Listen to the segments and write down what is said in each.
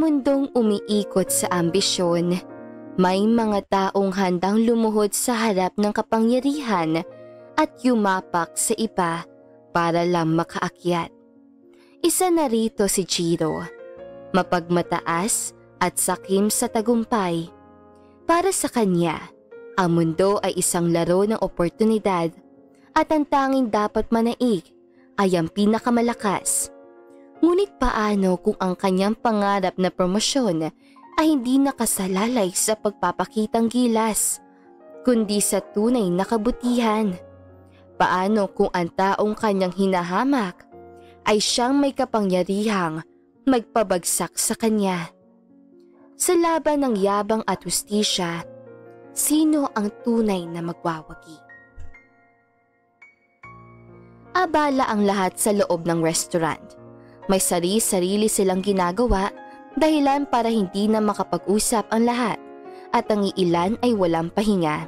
mundong umiikot sa ambisyon, may mga taong handang lumuhod sa harap ng kapangyarihan at yumapak sa iba para lang makaakyat. Isa na rito si Jiro, mapagmataas at sakim sa tagumpay. Para sa kanya, ang mundo ay isang laro ng oportunidad at ang tanging dapat manaig ay ang pinakamalakas. Ngunit paano kung ang kanyang pangarap na promosyon ay hindi nakasalalay sa pagpapakitang gilas, kundi sa tunay na kabutihan? Paano kung ang taong kanyang hinahamak ay siyang may kapangyarihang magpabagsak sa kanya? Sa laban ng yabang at hustisya, sino ang tunay na magwawagi? Abala ang lahat sa loob ng restaurant. May sarili-sarili silang ginagawa, dahilan para hindi na makapag-usap ang lahat at ang iilan ay walang pahinga.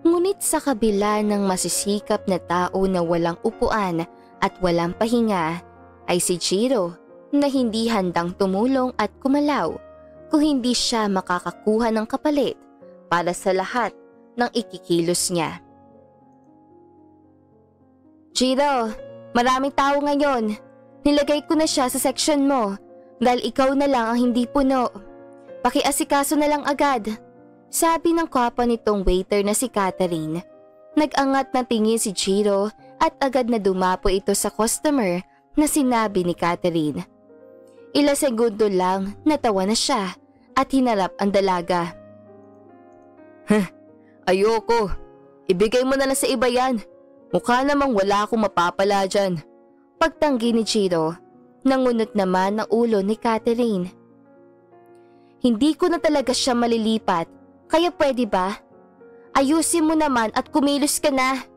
Ngunit sa kabila ng masisikap na tao na walang upuan at walang pahinga, ay si Jiro na hindi handang tumulong at kumalaw kung hindi siya makakakuha ng kapalit para sa lahat ng ikikilos niya. Jiro, maraming tao ngayon. Nilagay ko na siya sa section mo dahil ikaw na lang ang hindi puno. Pakiasikaso na lang agad, sabi ng kapwa nitong waiter na si Catherine. Nag-angat na tingin si Jiro at agad na dumapo ito sa customer na sinabi ni Catherine. Ilang segundo lang natawa na siya at hinarap ang dalaga. Ayoko. Ibigay mo na lang sa iba yan. Mukha namang wala akong mapapala dyan. Pagtanggi ni Jiro, nangunot naman ang ulo ni Catherine. Hindi ko na talaga siya malilipat, kaya pwede ba? Ayusin mo naman at kumilos ka na.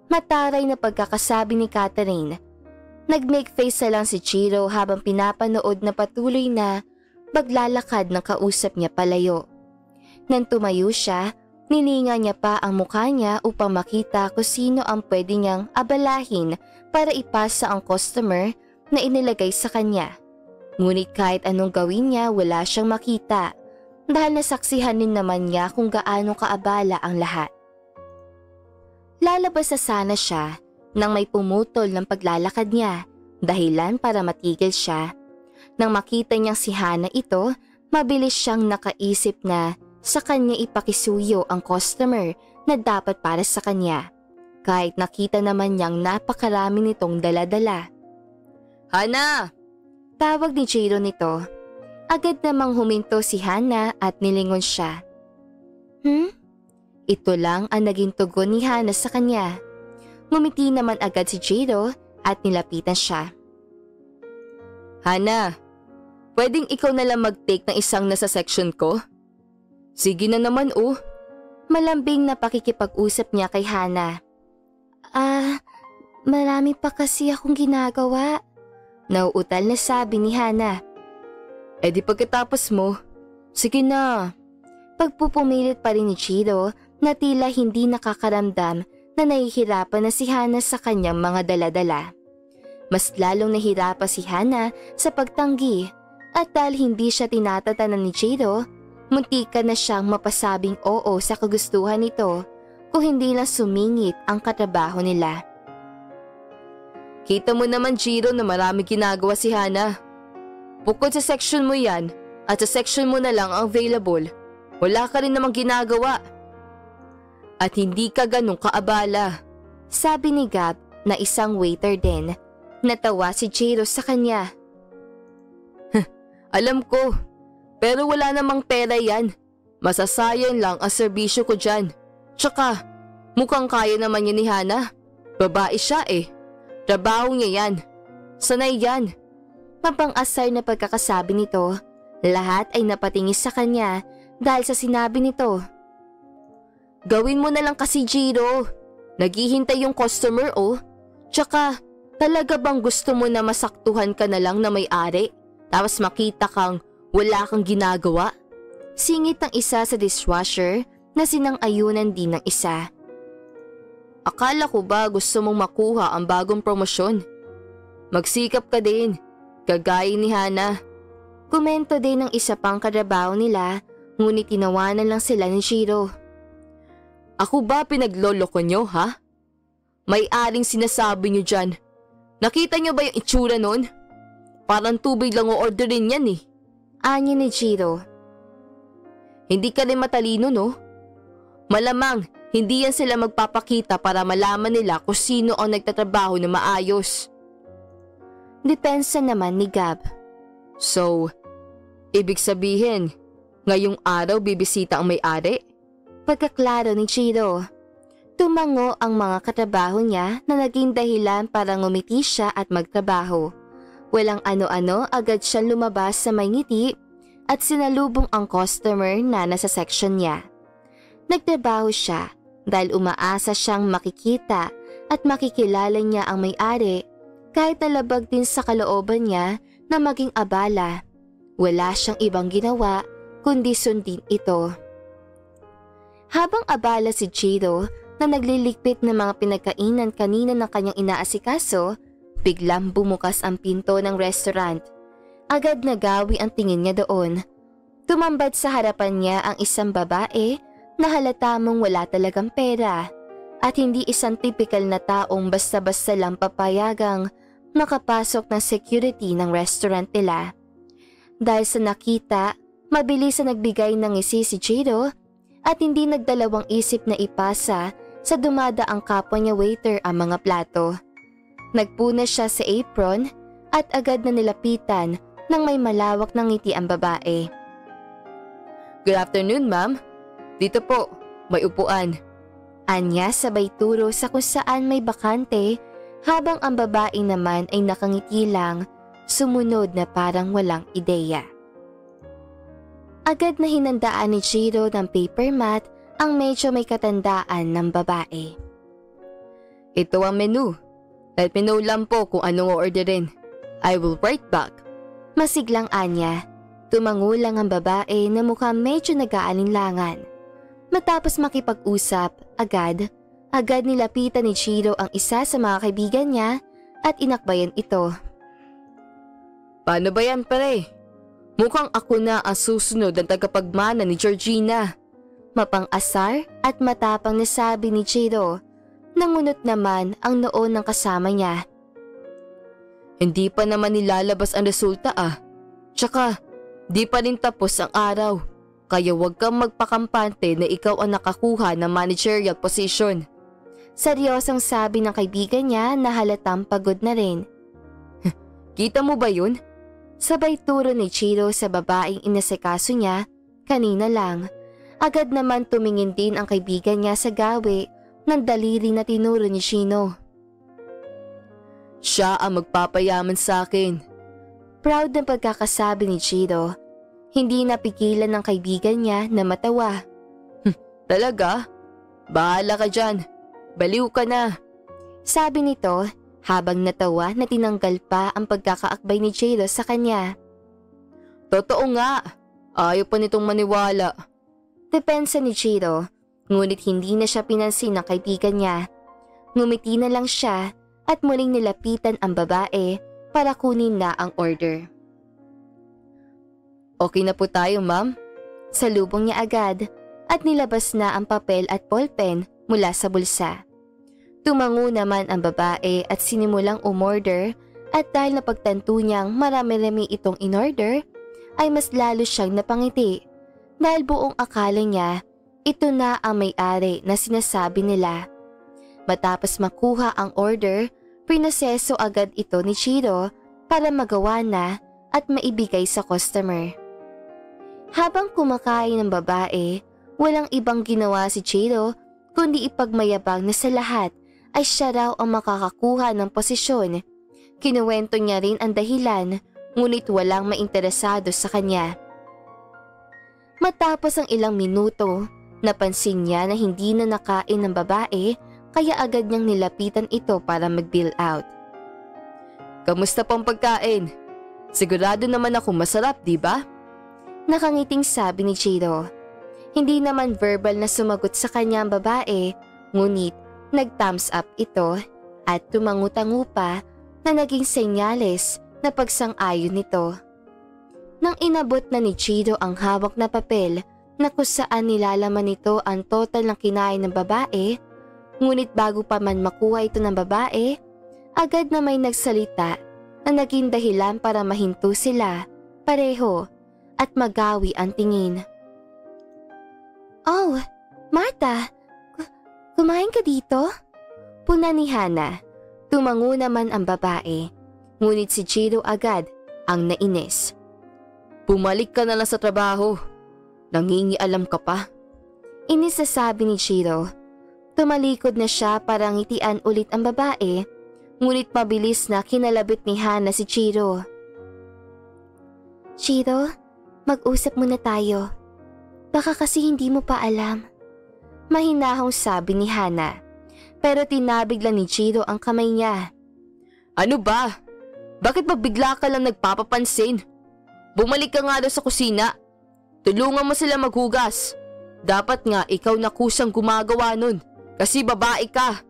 Mataray na pagkakasabi ni Catherine. Nag-make face na lang si Jiro habang pinapanood na patuloy na paglalakad ng kausap niya palayo. Nang tumayo siya, nilinga niya pa ang mukha niya upang makita kung sino ang pwede niyang abalahin para ipasa ang customer na inilagay sa kanya. Ngunit kahit anong gawin niya, wala siyang makita dahil nasaksihan din naman niya kung gaano kaabala ang lahat. Lalabas na sana siya nang may pumutol ng paglalakad niya, dahilan para matigil siya. Nang makita niyang si Hana ito, mabilis siyang nakaisip na sa kanya ipakisuyo ang customer na dapat para sa kanya. Kahit nakita naman niyang napakarami nitong dala-dala. Hana! Tawag ni Jiro nito. Agad namang huminto si Hana at nilingon siya. Ito lang ang naging tugon ni Hana sa kanya. Ngumiti naman agad si Jiro at nilapitan siya. Hana, pwedeng ikaw na lang mag-take ng isang nasa section ko? Sige na naman oh. Malambing na pakikipag-usap niya kay Hana. Marami pa kasi akong ginagawa. Nauutal na sabi ni Hana. Eh di pagkatapos mo, sige na. Pagpupumilit pa rin ni Jiro na tila hindi nakakaramdam na nahihirapan na si Hana sa kanyang mga dala-dala. Mas lalong nahirapan si Hana sa pagtanggi at dahil hindi siya tinatatanan ni Jiro, muntikan na siyang mapasabing oo sa kagustuhan nito kung hindi lang sumingit ang katrabaho nila. Kita mo naman Jiro na marami ginagawa si Hana. Bukod sa section mo yan at sa section mo na lang ang available, wala ka rin namang ginagawa. At hindi ka ganun kaabala, sabi ni Gab na isang waiter din. Natawa si Jiro sa kanya. Alam ko, pero wala namang pera yan. Masasayang lang ang serbisyo ko dyan. Tsaka, mukhang kaya naman yun ni Hana. Babae siya eh. Trabaho niya yan. Sanay yan. Mapang-asar na pagkakasabi nito, lahat ay napatingis sa kanya dahil sa sinabi nito. Gawin mo na lang kasi Jiro. Naghihintay yung customer oh. Tsaka, talaga bang gusto mo na masaktuhan ka na lang na may-ari? Tapos makita kang wala kang ginagawa? Singit ng isa sa dishwasher na sinang-ayunan din ng isa. Akala ko ba gusto mong makuha ang bagong promosyon? Magsikap ka din, kagaya ni Hana. Komento din ng isa pang katrabaho nila, ngunit tinawanan lang sila ni Jiro. Ako ba pinagloloko nyo, ha? May-aring sinasabi nyo dyan. Nakita nyo ba yung itsura nun? Parang tubig lang o-orderin yan eh. Anya ni Jiro. Hindi ka rin matalino, no? Malamang hindi yan sila magpapakita para malaman nila kung sino ang nagtatrabaho na maayos. Depensa naman ni Gab. So, ibig sabihin, ngayong araw bibisita ang may-ari? Pagkaklaro ni Jiro. Tumango ang mga katrabaho niya na naging dahilan para ngumiti siya at magtrabaho. Walang ano-ano, agad siyang lumabas sa may ngiti at sinalubong ang customer na nasa section niya. Nagtrabaho siya dahil umaasa siyang makikita at makikilala niya ang may-ari kahit nalabag din sa kalooban niya na maging abala. Wala siyang ibang ginawa kundi sundin ito. Habang abala si Jiro na nagliligpit ng mga pinagkainan kanina ng kanyang inaasikaso, biglang bumukas ang pinto ng restaurant. Agad nagawi ang tingin niya doon. Tumambad sa harapan niya ang isang babae na halata mong wala talagang pera at hindi isang typical na taong basta-basta lang papayagang makapasok ng security ng restaurant nila. Dahil sa nakita, mabilis na nagbigay ng ngisi si Jiro at hindi nagdalawang isip na ipasa sa dumadaang kapwa niya waiter ang mga plato. Nagpuna siya sa apron at agad na nilapitan nang may malawak na ngiti ang babae. Good afternoon, ma'am. Dito po, may upuan. Anya sabay turo sa kung saan may bakante habang ang babae naman ay nakangiti lang, sumunod na parang walang ideya. Agad na hinandaan ni Jiro ng paper mat ang medyo may katandaan ng babae. Ito ang menu. Let me know lang po kung anong orderin. I will write back. Masiglang anya. Tumango lang ang babae na mukhang medyo nag-aalinlangan. Matapos makipag-usap, agad nilapitan ni Jiro ang isa sa mga kaibigan niya at inakbayan ito. Paano ba yan, pare? Mukhang ako na ang susunod ang tagapagmana ni Georgina. Mapang-asar at matapang na sabi ni Jiro. Nangunot naman ang noo ng kasama niya. Hindi pa naman nilalabas ang resulta ah. Tsaka, di pa rin tapos ang araw. Kaya huwag kang magpakampante na ikaw ang nakakuha ng managerial position. Seryosang sabi ng kaibigan niya na halatang pagod na rin. Kita mo ba yun? Sabay turo ni Jiro sa babaeng inasikaso niya kanina lang. Agad naman tumingin din ang kaibigan niya sa gawi ng daliri na tinuro ni Shino. Siya ang magpapayaman sa akin. Proud ng pagkakasabi ni Jiro. Hindi napigilan ng kaibigan niya na matawa. Talaga? Bahala ka dyan. Baliw ka na. Sabi nito habang natawa na tinanggal pa ang pagkakaakbay ni Jiro sa kanya. Totoo nga. Ayaw pa nitong maniwala. Depensa ni Jiro, ngunit hindi na siya pinansin ng kaibigan niya. Ngumiti na lang siya at muling nilapitan ang babae para kunin na ang order. Okay na po tayo, ma'am. Salubong niya agad at nilabas na ang papel at ballpen mula sa bulsa. Tumango naman ang babae at sinimulang umorder at dahil napagtanto niyang marami-rami itong inorder, ay mas lalo siyang napangiti dahil buong akala niya ito na ang may-ari na sinasabi nila. Matapos makuha ang order, prinoseso agad ito ni Jiro para magawa na at maibigay sa customer. Habang kumakain ng babae, walang ibang ginawa si Jiro kundi ipagmayabang na sa lahat ay siya raw ang makakakuha ng posisyon. Kinuwento niya rin ang dahilan, ngunit walang mainteresado sa kanya. Matapos ang ilang minuto, napansin niya na hindi na nakain ng babae kaya agad niyang nilapitan ito para mag-bill out. Kamusta pang pagkain? Sigurado naman ako masarap, di ba? Nakangiting sabi ni Jiro. Hindi naman verbal na sumagot sa kanya ang babae, ngunit nag-thumbs up ito at tumangu-tangu pa na naging senyales na pagsang-ayon nito. Nang inabot na ni Chiro ang hawak na papel na kung saan nilalaman nito ang total ng kinain ng babae, ngunit bago pa man makuha ito ng babae, agad na may nagsalita na naging dahilan para mahinto sila, pareho, at magawi ang tingin. "Oh, Martha, kumain ka dito?" Puna ni Hana. Tumango naman ang babae, ngunit si Chiro agad ang nainis. Bumalik ka na lang sa trabaho. Nangingialam ka pa. Inisasabi ni Chiro. Tumalikod na siya para ngitian ulit ang babae, ngunit mabilis na kinalabit ni Hana si Chiro. "Chiro, mag-usap muna tayo. Baka kasi hindi mo pa alam." Mahinahong sabi ni Hana, pero tinabig lang ni Chiro ang kamay niya. "Ano ba? Bakit bigla ka lang nagpapapansin? Bumalik ka nga doon sa kusina. Tulungan mo sila maghugas. Dapat nga ikaw na kusang gumagawa nun kasi babae ka."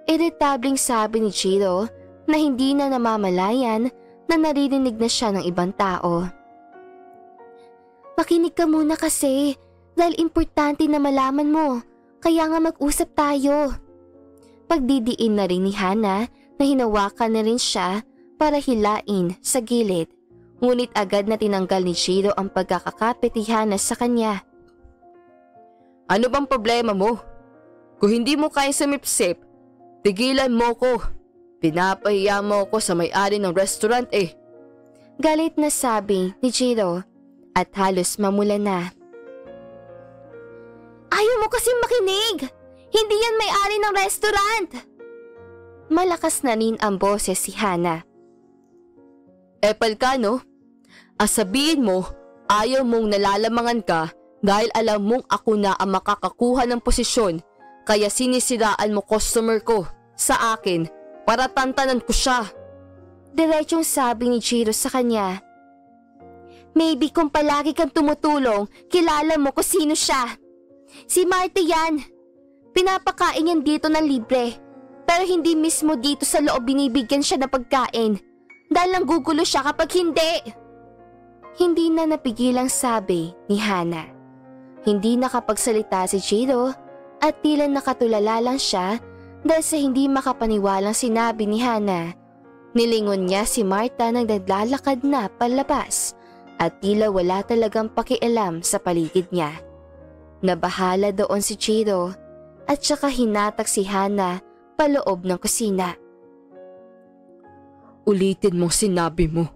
Iritabling sabi ni Chiro na hindi na namamalayan na naririnig na siya ng ibang tao. "Makinig ka muna kasi dahil importante na malaman mo, kaya nga mag-usap tayo." Pagdidiin na rin ni Hana na hinawakan na rin siya para hilain sa gilid. Ngunit agad na tinanggal ni Chiro ang pagkakakapit ni Hana sa kanya. "Ano bang problema mo? Kung hindi mo kaya sumipsip, tigilan mo ko. Pinapahiya mo ko sa may-ari ng restaurant eh." Galit na sabi ni Chiro at halos mamula na. "Ayaw mo kasing makinig! Hindi yan may-ari ng restaurant!" Malakas na rin ang boses si Hana. Epal ka, no? Sabihin mo, ayaw mong nalalamangan ka dahil alam mong ako na ang makakakuha ng posisyon, kaya sinisiraan mo customer ko sa akin para tantanan ko siya. Diretsong sabi ni Chiro sa kanya. "Maybe kung palagi kang tumutulong, kilala mo kung sino siya. Si Martha yan. Pinapakain yan dito ng libre, pero hindi mismo dito sa loob binibigyan siya ng pagkain. Dahil lang gugulo siya kapag hindi." Hindi na napigilang sabi ni Hana. Hindi nakapagsalita si Chiro at tila nakatulala lang siya dahil sa hindi makapaniwalang sinabi ni Hana. Nilingon niya si Martha nang naglalakad na palabas at tila wala talagang pakialam sa paligid niya. Nabahala doon si Chiro at saka hinatak si Hana paloob ng kusina. "Ulitin mong sinabi mo,"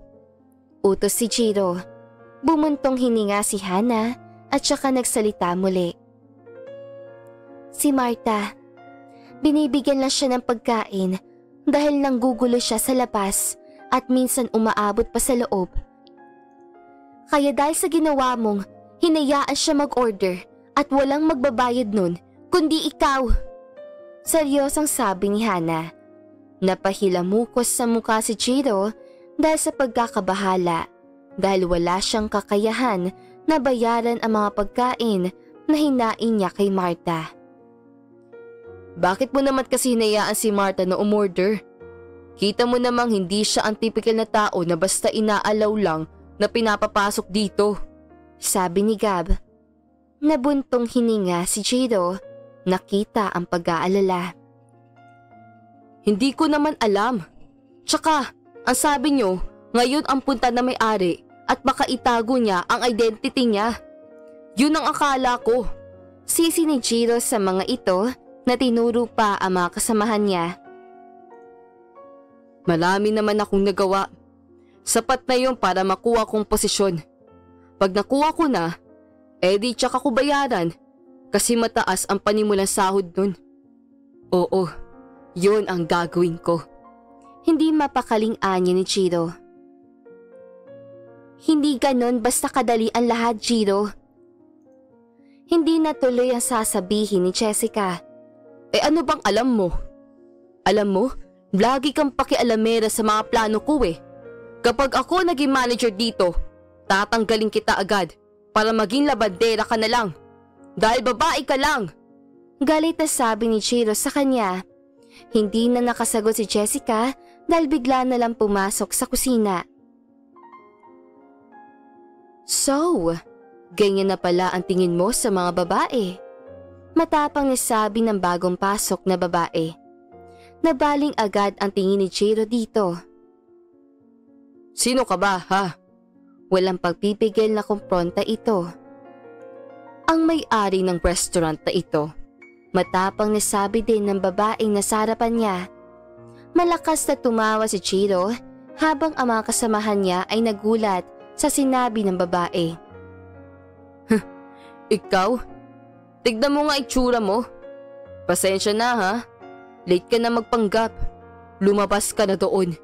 utos si Chiro. Bumuntong hininga si Hana at saka nagsalita muli. "Si Martha, binibigyan lang siya ng pagkain dahil nanggugulo siya sa labas at minsan umaabot pa sa loob. Kaya dahil sa ginawa mong, hinayaan siya mag-order at walang magbabayad nun kundi ikaw." Seryosang sabi ni Hana. Napahilamukos sa mukha si Chiro dahil sa pagkakabahala dahil wala siyang kakayahan na bayaran ang mga pagkain na hinain niya kay Martha. "Bakit mo naman kasi hinayaan si Martha na umorder? Kita mo namang hindi siya ang typical na tao na basta inaalaw lang na pinapapasok dito," sabi ni Gab. Nabuntong hininga si Chiro. Nakita ang pag-aalala. "Hindi ko naman alam. Tsaka, ang sabi nyo, ngayon ang punta na may-ari at baka itago niya ang identity niya. Yun ang akala ko." Sisi ni Chiro sa mga ito na tinuro pa ang mga kasamahan niya. "Marami naman akong nagawa. Sapat na yun para makuha kong posisyon. Pag nakuha ko na, edi tsaka ko bayaran kasi mataas ang panimulang sahod nun. Oo, yun ang gagawin ko." Hindi mapakaling anya ni Chiro. "Hindi ganon basta kadali ang lahat, Chiro." Hindi natuloy ang sasabihin ni Jessica. Ano bang alam mo? Alam mo, lagi kang pakialamera sa mga plano ko eh. Kapag ako naging manager dito, tatanggalin kita agad para maging labandera ka na lang. Dahil babae ka lang. Galit na sabi ni Chiro sa kanya. Hindi na nakasagot si Jessica dahil bigla na lang pumasok sa kusina. So, ganyan na pala ang tingin mo sa mga babae? Matapang nasabi ng bagong pasok na babae. Nabaling agad ang tingin ni Jiro dito. Sino ka ba, ha? Walang pagpipigil na kumpronta ito. Ang may-ari ng restaurant na ito. Matapang nasabi din ng babaeng nasa harapan niya. Malakas na tumawa si Jiro habang ang mga kasamahan niya ay nagulat sa sinabi ng babae. Ikaw? Tignan mo nga itsura mo. Pasensya na ha. Late ka na magpanggap. Lumabas ka na doon.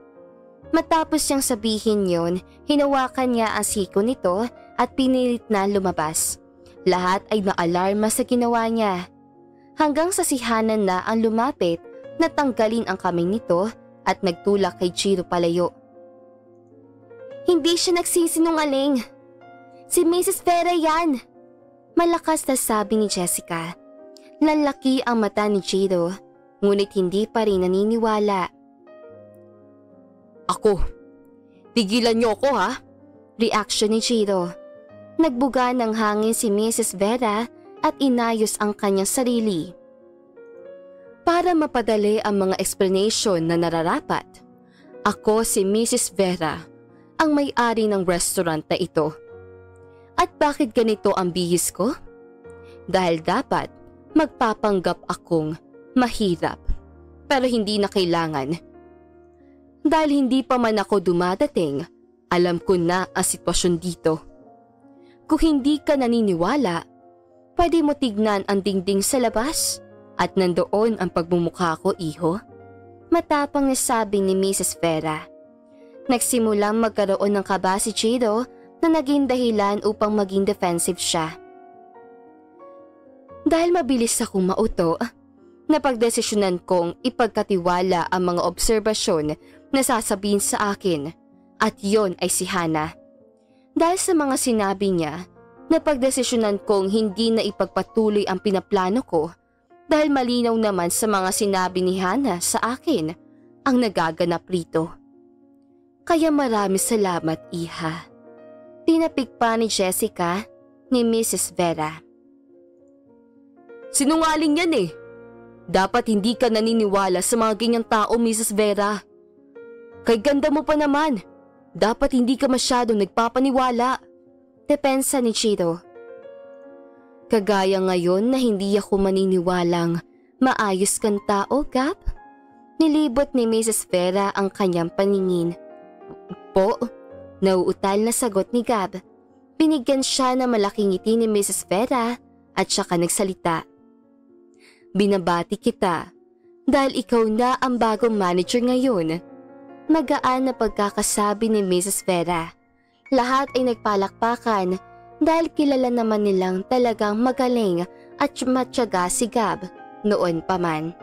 Matapos niyang sabihin yon, hinawakan niya ang siko nito at pinilit na lumabas. Lahat ay naalarma sa ginawa niya. Hanggang sa sihanan na ang lumapit na tanggalin ang kamay nito at nagtulak kay Jiro palayo. Hindi siya nagsisinungaling. Si Mrs. Vera yan. Malakas na sabi ni Jessica. Lalaki ang mata ni Jiro, ngunit hindi pa rin naniniwala. Ako. Tigilan niyo ako ha? Reaction ni Jiro. Nagbuga ng hangin si Mrs. Vera at inayos ang kanyang sarili. Para mapadali ang mga explanation na nararapat, ako si Mrs. Vera, ang may-ari ng restaurant na ito. At bakit ganito ang bihis ko? Dahil dapat magpapanggap akong mahirap, pero hindi na kailangan. Dahil hindi pa man ako dumadating, alam ko na ang sitwasyon dito. Kung hindi ka naniniwala, pwede mo tignan ang dingding sa labas at nandoon ang pagmumukha ko, iho. Matapang na sabi ni Mrs. Vera. Nagsimulang magkaroon ng kaba si Jiro na naging dahilan upang maging defensive siya. Dahil mabilis akong mauto, napagdesisyonan kong ipagkatiwala ang mga obserbasyon na sasabihin sa akin at yon ay si Hana. Dahil sa mga sinabi niya, napagdesisyonan kong hindi na ipagpatuloy ang pinaplano ko dahil malinaw naman sa mga sinabi ni Hana sa akin ang nagaganap rito. Kaya marami salamat, iha. Tinapik pa ni Jessica ni Mrs. Vera. Sinungaling yan eh. Dapat hindi ka naniniwala sa mga ganyang tao, Mrs. Vera. Kay ganda mo pa naman. Dapat hindi ka masyadong nagpapaniwala. Depensa ni Jiro. Kagaya ngayon na hindi ako maniniwalang maayos kang tao, Gab? Nilibot ni Mrs. Vera ang kanyang paningin. Po, nauutal na sagot ni Gab. Binigyan siya ng malaking ngiti ni Mrs. Vera at saka nagsalita. Binabati kita dahil ikaw na ang bagong manager ngayon. Magaan na pagkakasabi ni Mrs. Vera. Lahat ay nagpalakpakan dahil kilala naman nilang talagang magaling at matyaga si Gab noon pa man.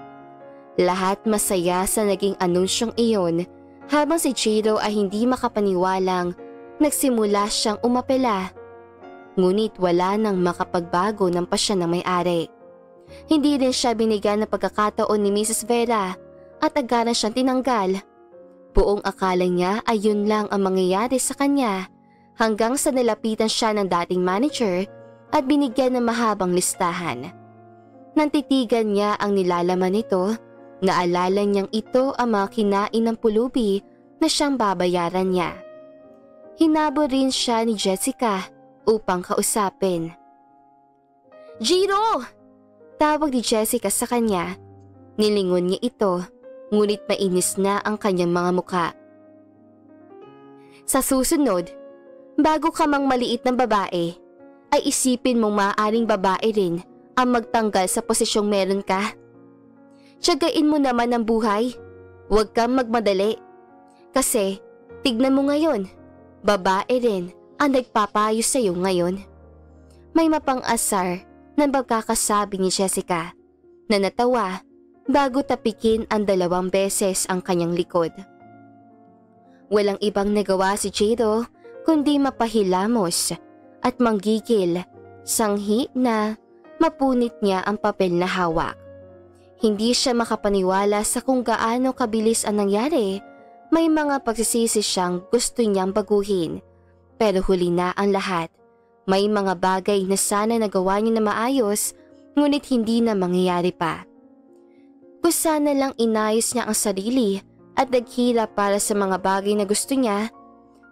Lahat masaya sa naging anunsyong iyon habang si Jiro ay hindi makapaniwalang nagsimula siyang umapela. Ngunit wala nang makapagbago ng pasya ng may-ari. Hindi rin siya binigyan ng pagkakataon ni Mrs. Vera at agaran siyang tinanggal. Buong akala niya ay yun lang ang mangyayari sa kanya hanggang sa nalapitan siya ng dating manager at binigyan ng mahabang listahan. Nantitigan niya ang nilalaman nito, naalala niyang ito ang mga kinain ng pulubi na siyang babayaran niya. Hinabo rin siya ni Jessica upang kausapin. Jiro! Tawag ni Jessica sa kanya. Nilingon niya ito, ngunit mainis na ang kanyang mga mukha. Sa susunod, bago ka mang maliit ng babae, ay isipin mong maaaring babae rin ang magtanggal sa posisyong meron ka. Tiyagain mo naman ang buhay. Huwag kang magmadali. Kasi, tignan mo ngayon, babae rin ang nagpapayo sa iyo ngayon. May mapang-asar ng pagkakasabi ni Jessica na natawa bago tapikin ang 2 beses ang kanyang likod. Walang ibang nagawa si Jiro kundi mapahilamos at manggigil, sanghi na mapunit niya ang papel na hawak. Hindi siya makapaniwala sa kung gaano kabilis ang nangyari. May mga pagsisisi siyang gusto niyang baguhin, Pero huli na ang lahat. May mga bagay na sana nagawa niya na maayos, ngunit hindi na mangyayari pa. Kung sana lang inayos niya ang sarili at naghirap para sa mga bagay na gusto niya,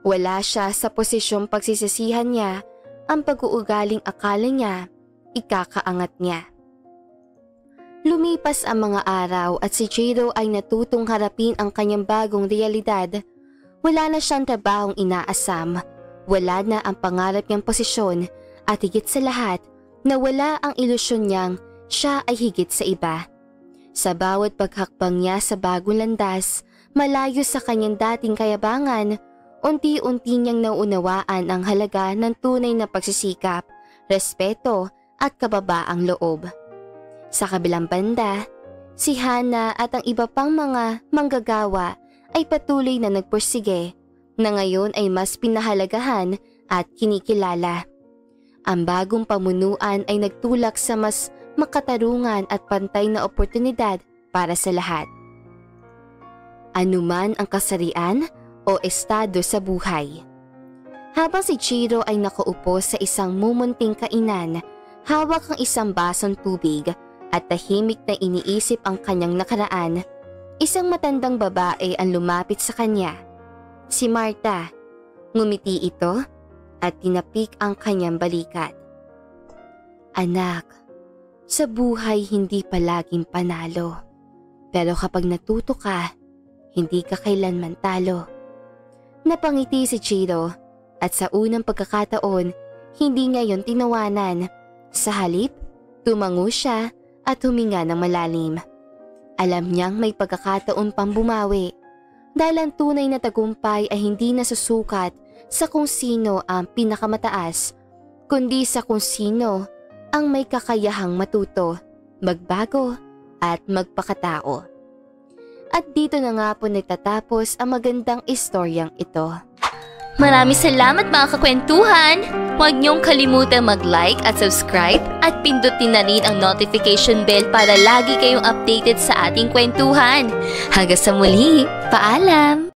wala siya sa posisyong pagsisisihan niya ang pag-uugaling akala niya ikakaangat niya. Lumipas ang mga araw at si Jiro ay natutong harapin ang kanyang bagong realidad. Wala na siyang trabahong inaasam, wala na ang pangarap niyang posisyon at higit sa lahat, nawala ang ilusyon niyang siya ay higit sa iba. Sa bawat paghakbang niya sa bagong landas, malayo sa kanyang dating kayabangan, unti-unti niyang naunawaan ang halaga ng tunay na pagsisikap, respeto at kababaang loob. Sa kabilang banda, si Hana at ang iba pang mga manggagawa ay patuloy na nagpursige na ngayon ay mas pinahalagahan at kinikilala. Ang bagong pamunuan ay nagtulak sa mas makatarungan at pantay na oportunidad para sa lahat. Anuman ang kasarian o estado sa buhay. Habang si Jiro ay nakaupo sa isang mumunting kainan, hawak ang isang basong tubig at tahimik na iniisip ang kanyang nakaraan, isang matandang babae ang lumapit sa kanya. Si Marta. Ngumiti ito at tinapik ang kanyang balikat. Anak, sa buhay hindi palaging panalo. Pero kapag natuto ka, hindi ka kailanman talo. Napangiti si Jiro at sa unang pagkakataon, hindi niya yon tinawanan. Sa halip, tumango siya at huminga ng malalim. Alam niyang may pagkakataon pang bumawi dahil ang tunay na tagumpay ay hindi nasusukat sa kung sino ang pinakamataas, kundi sa kung sino ang may kakayahang matuto, magbago at magpakatao. At dito na nga po nagtatapos ang magandang istoryang ito. Maraming salamat mga kakwentuhan! Huwag niyong kalimutan mag-like at subscribe at pindutin na rin ang notification bell para lagi kayong updated sa ating kwentuhan. Hanggang sa muli, paalam!